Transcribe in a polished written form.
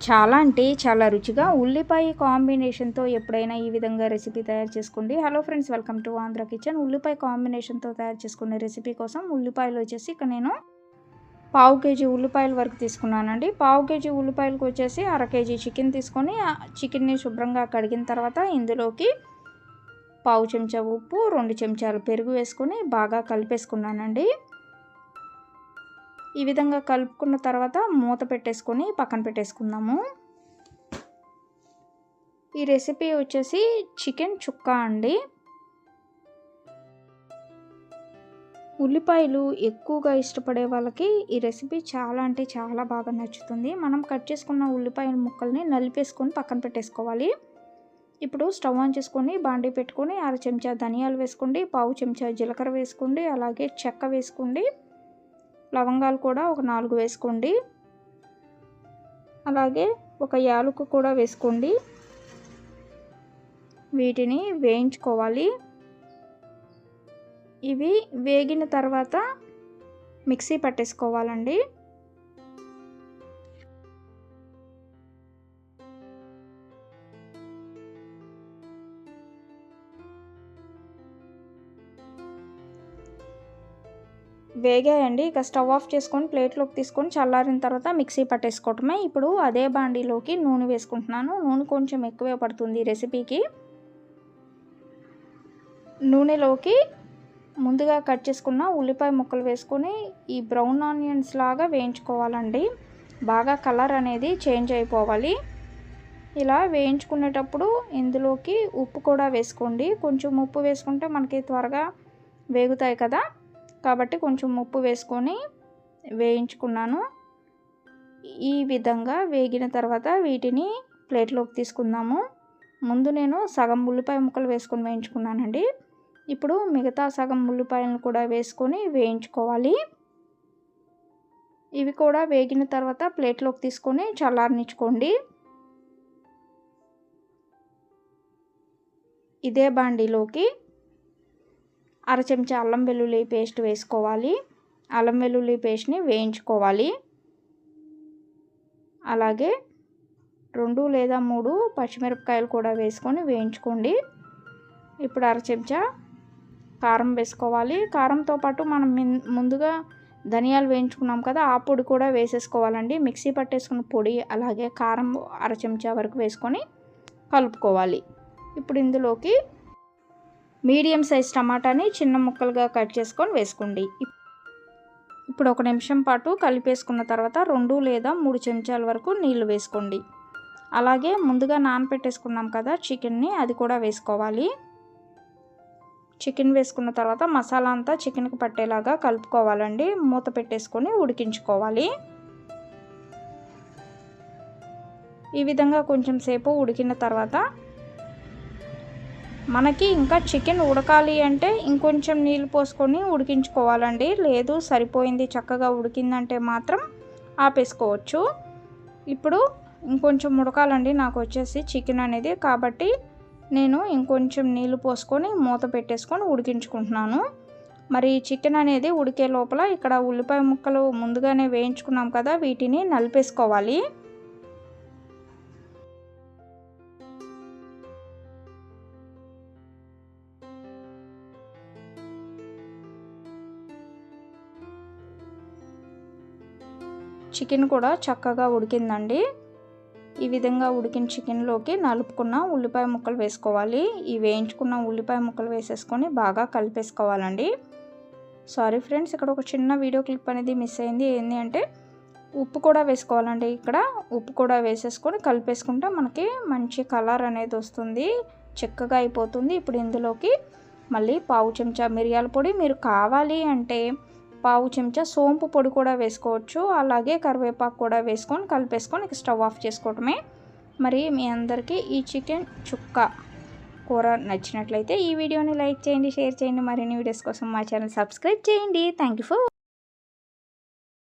చాలా అంటే చాలా రుచిగా ఉల్లిపాయ కాంబినేషన్‌తో ఎప్పుడైనా ఈ విధంగా రెసిపీ తయారు చేసుకోండి. Hello friends, welcome to Andhra kitchen. ఉల్లిపాయ కాంబినేషన్‌తో తయారు చేసుకునే రెసిపీ కోసం ఉల్లిపాయలు వచ్చేసి ఇక్కడ నేను పావు కేజీ ఉల్లిపాయల వరకు తీసుకున్నానండి. పావు కేజీ ఉల్లిపాయలకు వచ్చేసి అర కేజీ చికెన్ తీసుకొని చికెన్‌ని శుభ్రంగా కడిగిన తర్వాత ఇందులోకి పావు చెంచా ఉప్పు, 2 చెంచాలు పెరుగు వేసుకొని బాగా కలిపేసుకున్నానండి. ఈ విధంగా కలుపుకున్న తర్వాత మూత పెట్టేసుకొని పక్కన పెట్టేసుకుందాము. ఈ రెసిపీ వచ్చేసి చికెన్ చుక్కా అండి. ఉల్లిపాయలు ఎక్కువగా ఇష్టపడే వాళ్ళకి ఈ రెసిపీ చాలా అంటే చాలా బాగా నచ్చుతుంది. మనం కట్ చేసుకున్న ఉల్లిపాయ ముక్కల్ని నలిపేసుకొని పక్కన పెట్టేసుకోవాలి. ఇప్పుడు స్టవ్ ఆన్ చేసుకొని బాండీ పెట్టుకొని అర చెంచా ధనియాలు వేసుకోండి, పావు చెంచా జీలకర్ర వేసుకోండి, అలాగే చెక్క వేసుకోండి, లవంగాలు కూడా ఒక 4 వేసుకోండి, అలాగే ఒక యాలకుల కూడా వేసుకోండి. వీటిని వేయించుకోవాలి. ఇవి వేగిన తర్వాత మిక్సీ పట్టేసుకోవాలండి. వేగాయండి. ఇక స్టవ్ ఆఫ్ చేసుకొని ప్లేట్లోకి తీసుకొని చల్లారిన తర్వాత మిక్సీ పట్టేసుకోవటమే. ఇప్పుడు అదే బాండీలోకి నూనె వేసుకుంటున్నాను. నూనె కొంచెం ఎక్కువే పడుతుంది ఈ రెసిపీకి. నూనెలోకి ముందుగా కట్ చేసుకున్న ఉల్లిపాయ ముక్కలు వేసుకొని ఈ బ్రౌన్ ఆనియన్స్ లాగా వేయించుకోవాలండి. బాగా కలర్ అనేది చేంజ్ అయిపోవాలి. ఇలా వేయించుకునేటప్పుడు ఇందులోకి ఉప్పు కూడా వేసుకోండి. కొంచెం ఉప్పు వేసుకుంటే మనకి త్వరగా వేగుతాయి కదా, కాబట్టి కొంచెం ఉప్పు వేసుకొని వేయించుకున్నాను. ఈ విధంగా వేగిన తర్వాత వీటిని ప్లేట్లోకి తీసుకుందాము. ముందు నేను సగం ఉల్లిపాయ ముక్కలు వేసుకొని వేయించుకున్నానండి. ఇప్పుడు మిగతా సగం ఉల్లిపాయలను కూడా వేసుకొని వేయించుకోవాలి. ఇవి కూడా వేగిన తర్వాత ప్లేట్లోకి తీసుకొని చల్లారనిచ్చుకోండి. ఇదే బాండీలోకి అర చెంచా అల్లం వెల్లుల్లి పేస్ట్ వేసుకోవాలి. అల్లం వెల్లుల్లి పేస్ట్ని వేయించుకోవాలి. అలాగే 2 లేదా 3 పచ్చిమిరపకాయలు కూడా వేసుకొని వేయించుకోండి. ఇప్పుడు అర చెంచా కారం వేసుకోవాలి. కారంతో పాటు మనం ముందుగా ధనియాలు వేయించుకున్నాం కదా, ఆ పొడి కూడా వేసేసుకోవాలండి. మిక్సీ పట్టేసుకున్న పొడి అలాగే కారం అర చెంచా వరకు వేసుకొని కలుపుకోవాలి. ఇప్పుడు ఇందులోకి మీడియం సైజ్ టమాటాని చిన్న ముక్కలుగా కట్ చేసుకొని వేసుకోండి. ఇప్పుడు 1 నిమిషం పాటు కలిపేసుకున్న తర్వాత 2 లేదా 3 చెంచాల వరకు నీళ్లు వేసుకోండి. అలాగే ముందుగా నానబెట్టేసుకున్నాం కదా చికెన్ని, అది కూడా వేసుకోవాలి. చికెన్ వేసుకున్న తర్వాత మసాలా అంతా చికెన్కి పట్టేలాగా కలుపుకోవాలండి. మూత పెట్టేసుకొని ఉడికించుకోవాలి. ఈ విధంగా కొంచెం సేపు ఉడికిన తర్వాత మనకి ఇంకా చికెన్ ఉడకాలి అంటే ఇంకొంచెం నీళ్ళు పోసుకొని ఉడికించుకోవాలండి. లేదు సరిపోయింది చక్కగా ఉడికిందంటే మాత్రం ఆపేసుకోవచ్చు. ఇప్పుడు ఇంకొంచెం ఉడకాలండి నాకు వచ్చేసి చికెన్ అనేది, కాబట్టి నేను ఇంకొంచెం నీళ్ళు పోసుకొని మూత పెట్టేసుకొని ఉడికించుకుంటున్నాను. మరి చికెన్ అనేది ఉడికే లోపల ఇక్కడ ఉల్లిపాయ ముక్కలు ముందుగానే వేయించుకున్నాం కదా, వీటిని నలిపేసుకోవాలి. చికెన్ కూడా చక్కగా ఉడికిందండి. ఈ విధంగా ఉడికిన చికెన్లోకి నలుపుకున్న ఉల్లిపాయ ముక్కలు వేసుకోవాలి. ఈ వేయించుకున్న ఉల్లిపాయ ముక్కలు వేసేసుకొని బాగా కలిపేసుకోవాలండి. సారీ ఫ్రెండ్స్, ఇక్కడ ఒక చిన్న వీడియో క్లిప్ అనేది మిస్ అయింది. ఏంటి అంటే ఉప్పు కూడా వేసుకోవాలండి. ఇక్కడ ఉప్పు కూడా వేసేసుకొని కలిపేసుకుంటే మనకి మంచి కలర్ అనేది వస్తుంది, చిక్కగా అయిపోతుంది. ఇప్పుడు ఇందులోకి మళ్ళీ పావు చెంచా మిరియాల పొడి, మీరు కావాలి అంటే పావు చెంచా సోంపు పొడి కూడా వేసుకోవచ్చు. అలాగే కరివేపాకు కూడా వేసుకొని కలిపేసుకొని స్టవ్ ఆఫ్ చేసుకోవటమే. మరి మీ అందరికీ ఈ చికెన్ చుక్కా కూర నచ్చినట్లయితే ఈ వీడియోని లైక్ చేయండి, షేర్ చేయండి. మరిన్ని వీడియోస్ కోసం మా ఛానల్ సబ్స్క్రైబ్ చేయండి. Thank you for